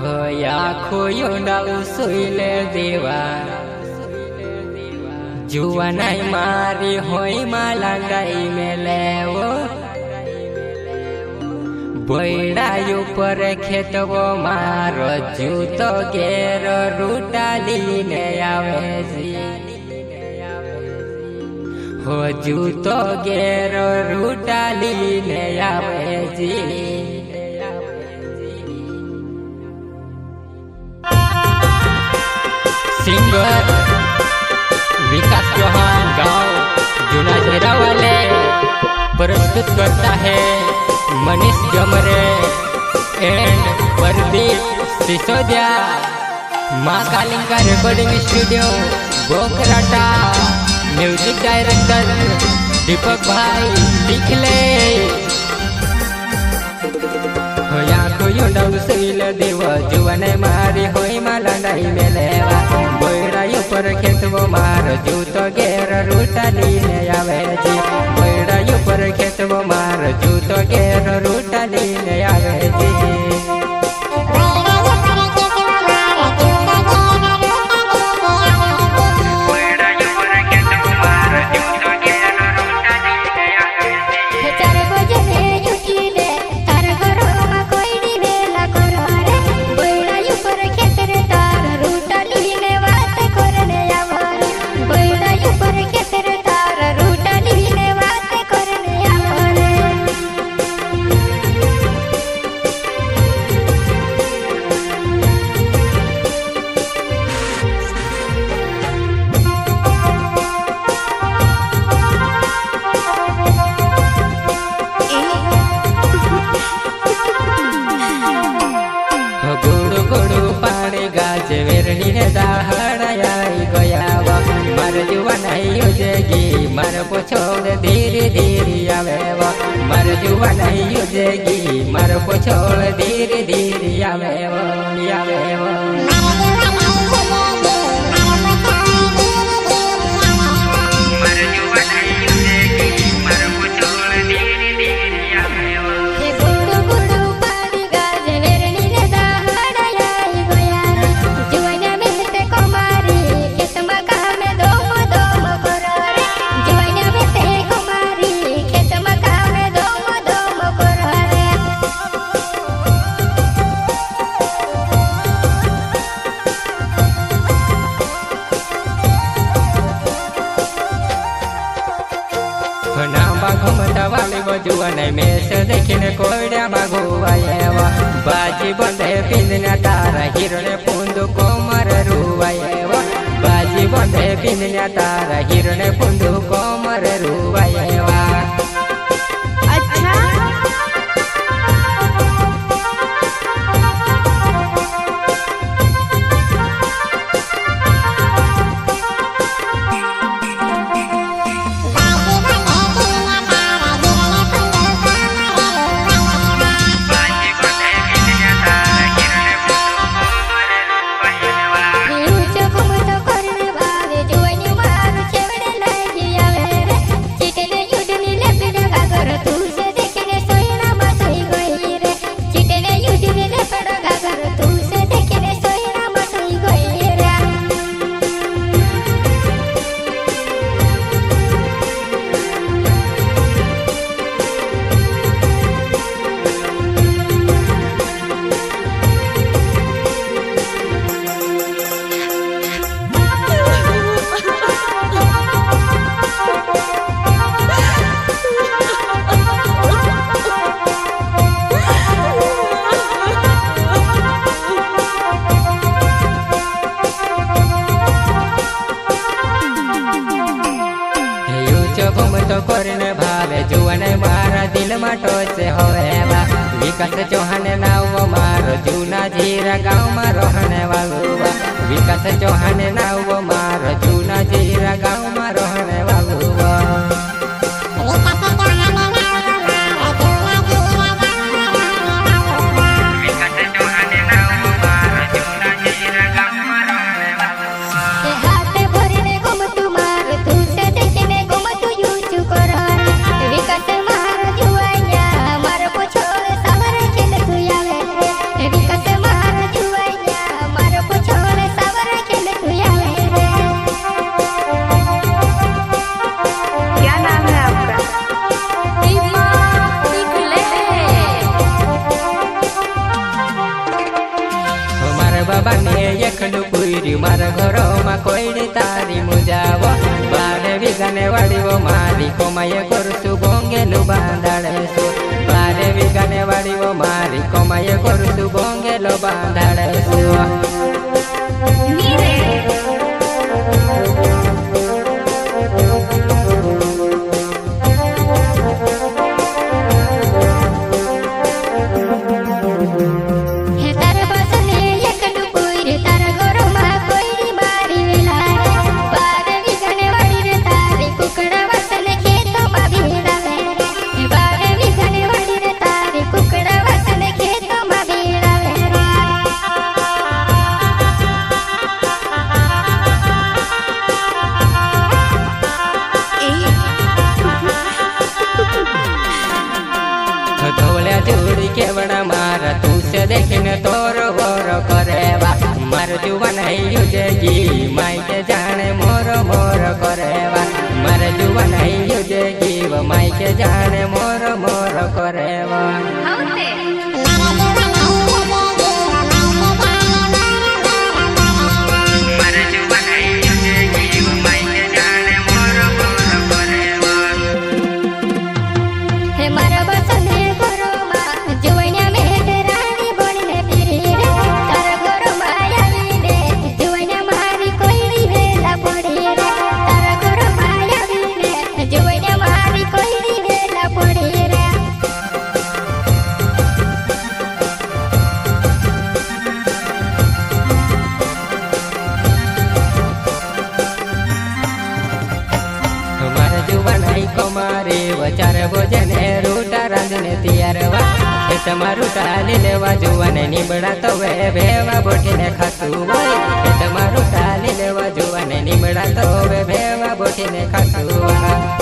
આખો ડાવ સોઈલે દેવા જુવાનાઈ મારી હોય માલા ગાઈ મેલેવો બોયડા ઉપર ખેતવો મારો જૂતો ઘેર રૂટાલીને આવે છે હો જૂતો ઘેર રૂટાલીને આવે છે सिंगर विकास चौहान गांव जूना झेरा वाले प्रस्तुत करता है मनीष जमरे एंड प्रदीप सिसोदिया माँ Kalinga recording studio Bokhrata music director Deepak भाई दिखले सोईले देव जुवाने मारी होई माला नहीं मेलेवा बोयड़ा ऊपर खेतवो मारो जूतो घेर रूटालीने आवे जी बोयड़ा ऊपर खेतवो मारो जूतो घेर रूटालीने आवे जी मार पोछोड़ धीरे धीरे आवे मार जुआ नहीं युजेगी मार पोछोड़ धीरे धीरे आवे जुआने में से देखने कोयड़ा बागुआएवा बाजी बंदे पिंदना तारा हिरने पुंदु कोमर रुआएवा बाजी बंदे पिंदना तारा हिरने पुंदु कोमर रुआएवा करने भावे जुआने मारा दिल में टोचे होएवा विकास चौहान नाव मारो जूना झीरा गाँव में रहने वालो विकास चौहान नाव मारो जूना झीरा गाँव में रहने वालो विकास महाराज બાને એકલું પૂર્યું મારા ઘરોમાં કોઈ તારી મુજાવો 12 વીઘાને વાડીઓ મારી કોમાએ કરશું ગોંગેલું બાંધાડશું 12 વીઘાને વાડીઓ મારી કોમાએ કરશું ગોંગેલો બાંધાડશું केवड़ा मारा तू से देखने तोरो वोरो करेवा मार जुवान है युजेगी माई के जाने मोरो मोरो करेवा मार जुवान है युजेगी वो माई के जाने मोरो मोरो करेवा कमारे वचार भोजने रूटा रांधने तैयारवा તમારું ટાલી લેવા જોવાને નીમડા તો વે ભેવા બોટીને ખાતું હોય તમારું ટાલી લેવા જોવાને નીમડા તો વે ભેવા બોટીને ખાતું હોય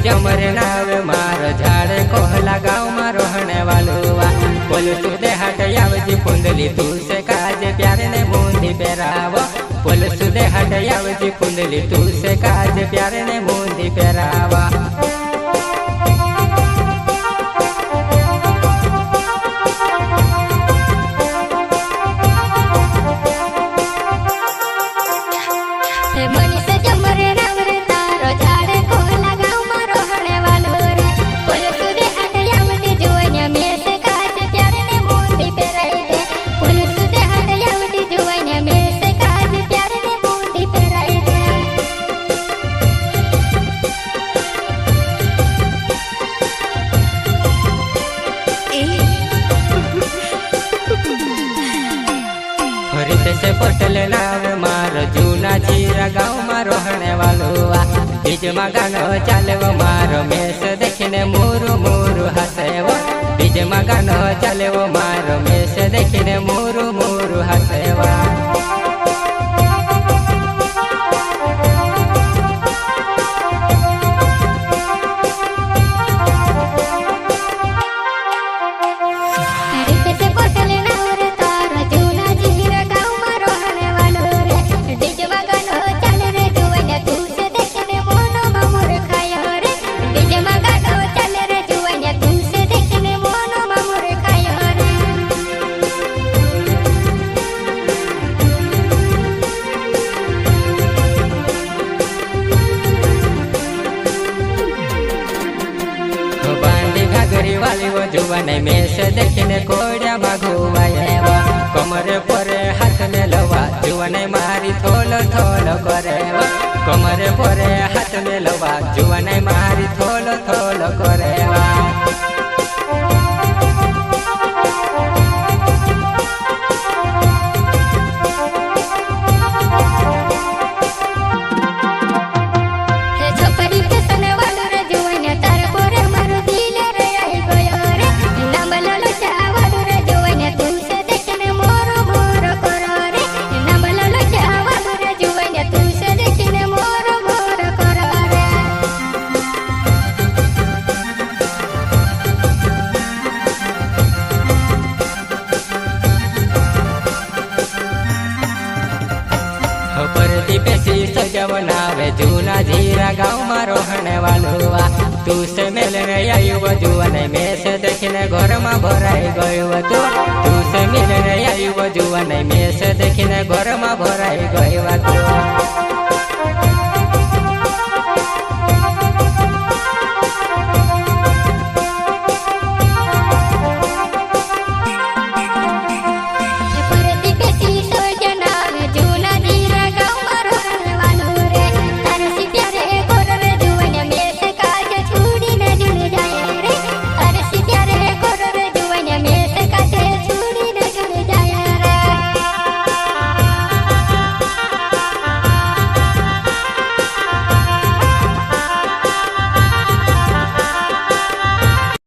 जमरे नाव मार झाड़ कोहला गाँव में रहने वालो पुलिस दे हट आवजी कुंडली तू से काज प्यार ने बूंदी पेरावो पुलिस दे हट आवजी कुंडली तू से काज प्यार ने बूंदी पेरावा से पटल नाव मार जूना जीरा गाँव में रहने वालो बीज में गानो चलेवो मारो मेस देखने मोरू मोरू हसेवो बीज में गानो चलेवो मारो मेस देखने मोरू मोरू हसेवा जुवाने में से देखने कोड़ा बाघुआ कमरे पर हाथ में लवा जुवाने मारी थोलो थोलो करेवा कमरे पर हाथ में लवा जुवाने मारी थोलो थोलो करेवा जीरा गाँव में रोहने वालुआ तू से मिलने आयु जुआने में से देखने घर में भराई गयो तू से मिलने आयु जुआने में से देखने घर में भराई गयो।